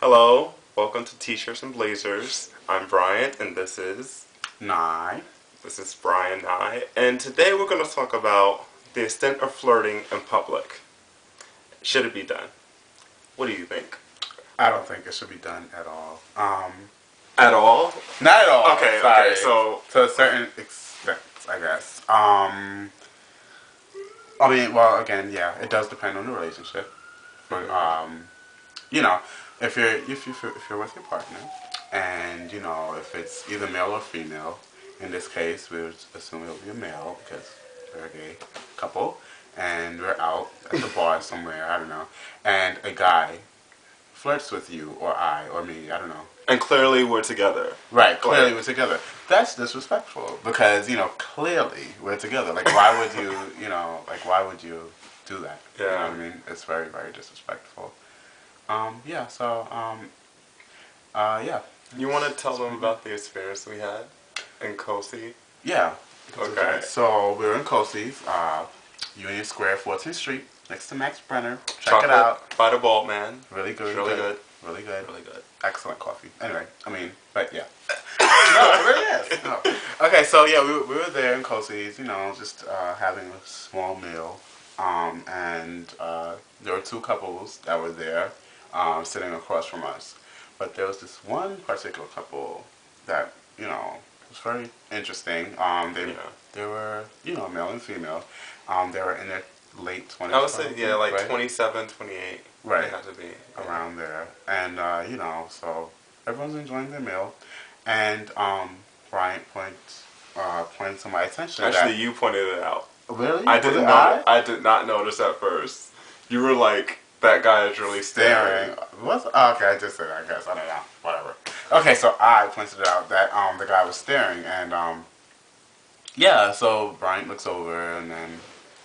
Hello, welcome to T-shirts and Blazers. I'm Bryant, and this is Nye. Bry&Ni, and today we're going to talk about the extent of flirting in public. Should it be done? What do you think? I don't think it should be done at all. At all? Not at all. Okay, sorry. okay, so to a certain extent, I guess. I mean, well, again, yeah, it does depend on the relationship. But if you're with your partner, and if it's either male or female, in this case, we would assume it would be a male because we're a gay couple, and we're out at the bar somewhere, I don't know, and a guy flirts with you or me, I don't know. and clearly we're together. Right, clearly we're together. That's disrespectful because, clearly we're together. Like, why would you, why would you do that? Yeah. You know what I mean? It's very, very disrespectful. Yeah, so, yeah. You want to tell them about the experience we had in Cosi? Yeah. Okay. So, we were in Cosey's, Union Square, 14th Street, next to Max Brenner. Check Chocolate it out. by the Bald Man. Really good. It's really good. Really good. Really good. Excellent coffee. Anyway, but yeah. No, it really is. No. Okay, so yeah, we were there in Cosey's, just having a small meal. And there were two couples that were there sitting across from us. But there was this one particular couple that, was very interesting. They were, male and female. They were in their late 20s. I would say, yeah, like right? 27, 28. Right. They have to be. Around there. And, so everyone's enjoying their meal. And Bryant pointed to my attention. Actually, you pointed it out. Really? I did not notice at first. You were like, that guy is really staring. What's okay? I just said I guess I don't know. Whatever. Okay, so I pointed it out that the guy was staring, and yeah. So Bryant looks over, and then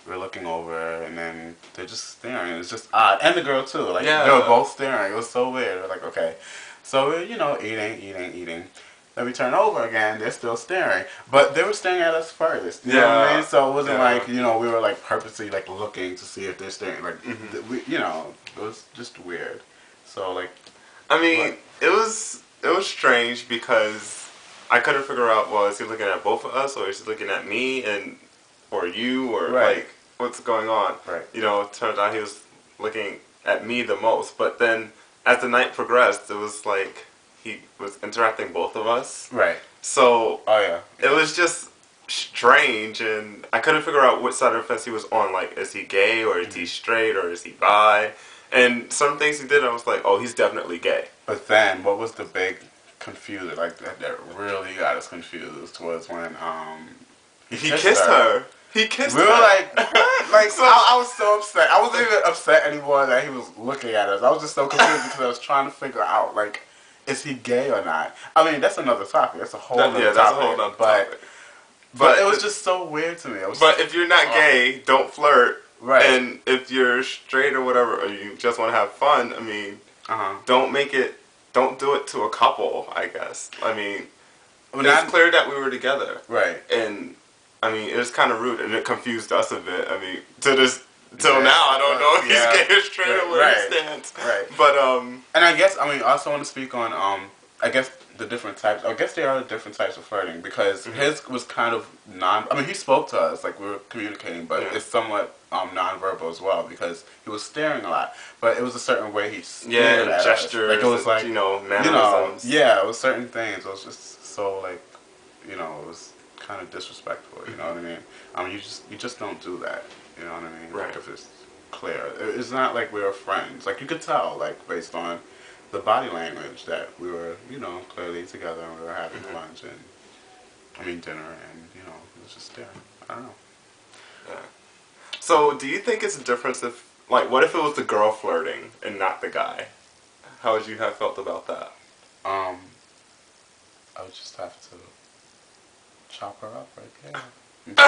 we're looking over, and then they're just staring. It's just odd, and the girl too. Like they were both staring. It was so weird. We're like, okay, so we're eating. Then we turn over again, they're still staring. But they were staring at us first. You know what I mean? So it wasn't like, we were like purposely like looking to see if they're staring. Like, it was just weird. So like... I mean, it was strange because I couldn't figure out, well, is he looking at both of us or is he looking at me or you or like, what's going on? Right. It turns out he was looking at me the most. But then as the night progressed, it was like... he was interacting both of us. Right. So, it was just strange, and I couldn't figure out which side of the fence he was on. Like, is he gay, or is he straight, or is he bi? And some things he did, I was like, oh, he's definitely gay. But then, what was the big confusion? Like, that really got us confused was when, he kissed her. He kissed her. We were like, what? Like, so I was so upset. I wasn't even upset anymore that he was looking at us. I was just so confused because I was trying to figure out, like, is he gay or not? I mean, that's another topic. That's a whole other topic. That's a whole other topic. But it was just so weird to me. But if you're not gay, don't flirt. Right. And if you're straight or whatever, or you just want to have fun, I mean, don't do it to a couple, I guess. I mean, it's clear that we were together. Right. And, I mean, it was kind of rude, and it confused us a bit. I mean, till now, I don't know if he's gay or straight or where he stands. Right. But, and I guess, I also want to speak on, I guess, the different types. I guess there are different types of flirting because his was kind of he spoke to us, like we were communicating, but it's somewhat non-verbal as well because he was staring a lot. But it was a certain way he stared at gestures, us. Like, it was like, mannerisms. It was certain things. It was just so, like, it was kind of disrespectful, you know what I mean? You just don't do that. You know what I mean? Right. Like, if it's clear. It's not like we were friends. Like, you could tell, like, based on the body language that we were, clearly together and we were having lunch and, dinner and, it was just there. I don't know. Yeah. So, do you think it's a difference if, like, what if it was the girl flirting and not the guy? How would you have felt about that? I would just have to chop her up right there.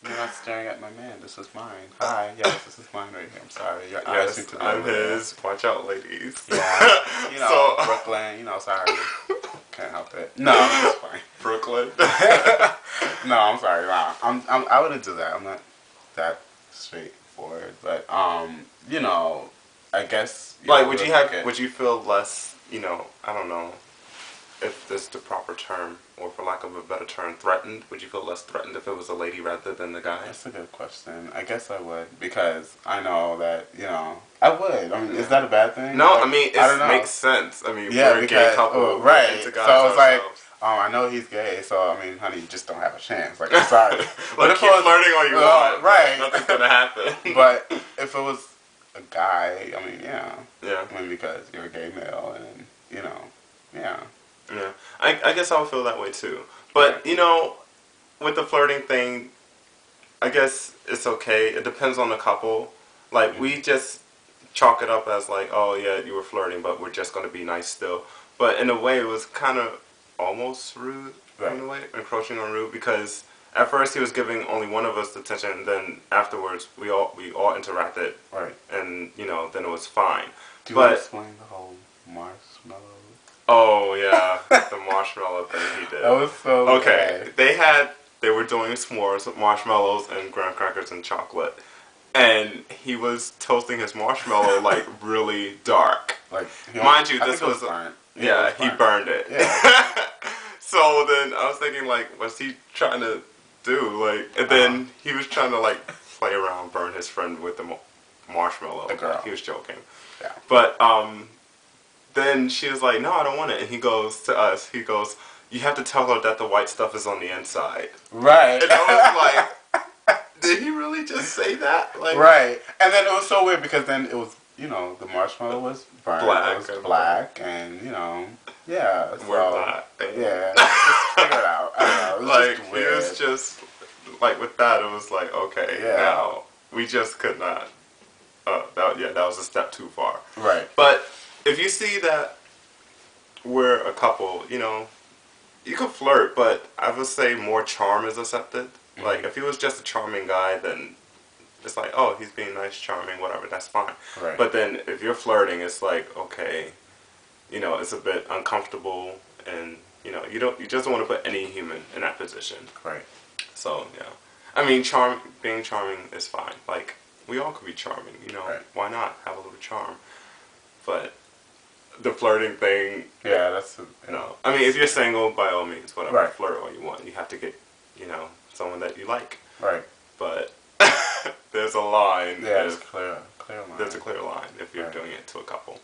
You're not staring at my man. This is mine. Hi. Yes, this is mine right here. I'm sorry. Your eyes seem to be I'm his. Watch out, ladies. Yeah. Brooklyn. Sorry. Can't help it. No, it's fine. Brooklyn. No, I'm sorry. Nah, I wouldn't do that. I'm not that straightforward. But I guess. Like, would you feel less, I don't know if this is the proper term, or for lack of a better term, threatened? Would you feel less threatened if it was a lady rather than the guy? That's a good question. I guess I would, because I know that, I would. I mean, is that a bad thing? No, Like, I mean, I don't it know. makes sense. I mean, Yeah, we're a gay couple. right. We're into guys So it's like, ourselves. I know he's gay, so I mean, honey, you just don't have a chance. Like, I'm sorry. Like, keep flirting all you want. Right. Nothing's gonna happen. But if it was a guy, I mean, yeah. Yeah. I mean, because you're a gay male, and, yeah. Yeah. I guess I would feel that way too. But, with the flirting thing, I guess it's okay. It depends on the couple. Like, we just chalk it up as like, oh yeah, you were flirting, but we're just going to be nice still. But in a way, it was kind of almost rude, in a way, encroaching on rude, because at first he was giving only one of us the attention, and then afterwards we all interacted, right, and then it was fine. Do you want to explain the whole marshmallow? Oh yeah, the marshmallow thing he did. That was so okay. They were doing s'mores with marshmallows and graham crackers and chocolate. And he was toasting his marshmallow like really dark. Like, mind you, this was burnt. Yeah, he burned it. Yeah. So then I was thinking, like, what's he trying to do? Like, and then he was trying to like play around, burn his friend with the marshmallow. The girl. Like, he was joking. Yeah. But then she was like, no, I don't want it. And he goes to us. He goes, you have to tell her that the white stuff is on the inside. Right. And I was like, did he really just say that? Like, right. And then it was so weird because then it was, the marshmallow was burned. Black. It was black. And, yeah. So, we're black. Yeah. Just figure it out. I don't know. It was just weird. It was just, like, with that, it was like, okay, now, we just could not. That was a step too far. Right. But if you see that we're a couple, you could flirt, but I would say more charm is accepted. Mm-hmm. Like, if he was just a charming guy, then it's like, oh, he's being nice, charming, whatever, that's fine. Right. But then if you're flirting, it's like, okay, it's a bit uncomfortable, and, you just don't want to put any human in that position. Right. So, yeah. I mean, being charming is fine. Like, we all could be charming, right. Why not have a little charm? But the flirting thing, no. I mean, if you're single, by all means, whatever, right. Flirt all you want. You have to get, someone that you like. Right. But there's a line. Yeah, there's a clear line. There's a clear line if you're doing it to a couple.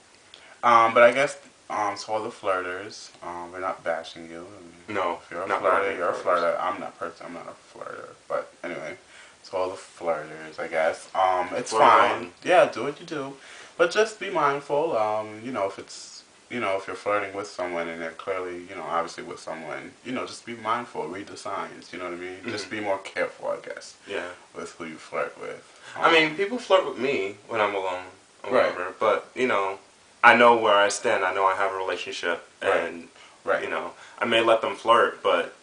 But I guess, to all the flirters, we're not bashing you. No. If you're a flirter, you're a flirter. I'm not a flirter. But anyway, to all the flirters, I guess, it's fine. Yeah, do what you do. But just be mindful, if it's, if you're flirting with someone and they're clearly, obviously with someone, just be mindful, read the signs, you know what I mean? Mm-hmm. Just be more careful, I guess, with who you flirt with. I mean, people flirt with me when I'm alone or whatever, but, I know where I stand. I know I have a relationship, and, I may let them flirt, but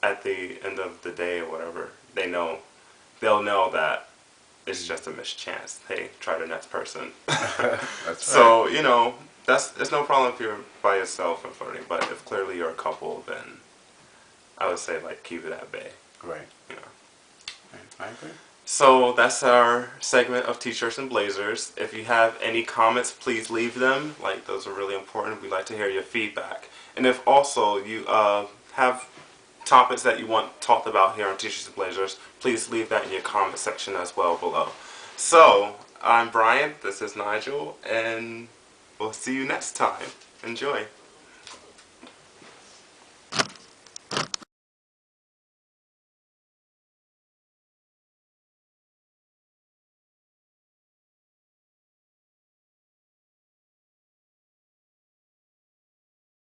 at the end of the day or whatever, they'll know that it's just a missed chance. Hey, try the next person. That's right. So, it's no problem if you're by yourself and flirting, but if clearly you're a couple, then I would say, like, keep it at bay. Right. I agree. So that's our segment of T-shirts and blazers. If you have any comments, please leave them. Like, those are really important. We'd like to hear your feedback. And if also you have topics that you want talked about here on T-shirts and blazers, please leave that in your comment section as well below. So, I'm Brian, this is Nigel, and we'll see you next time. Enjoy.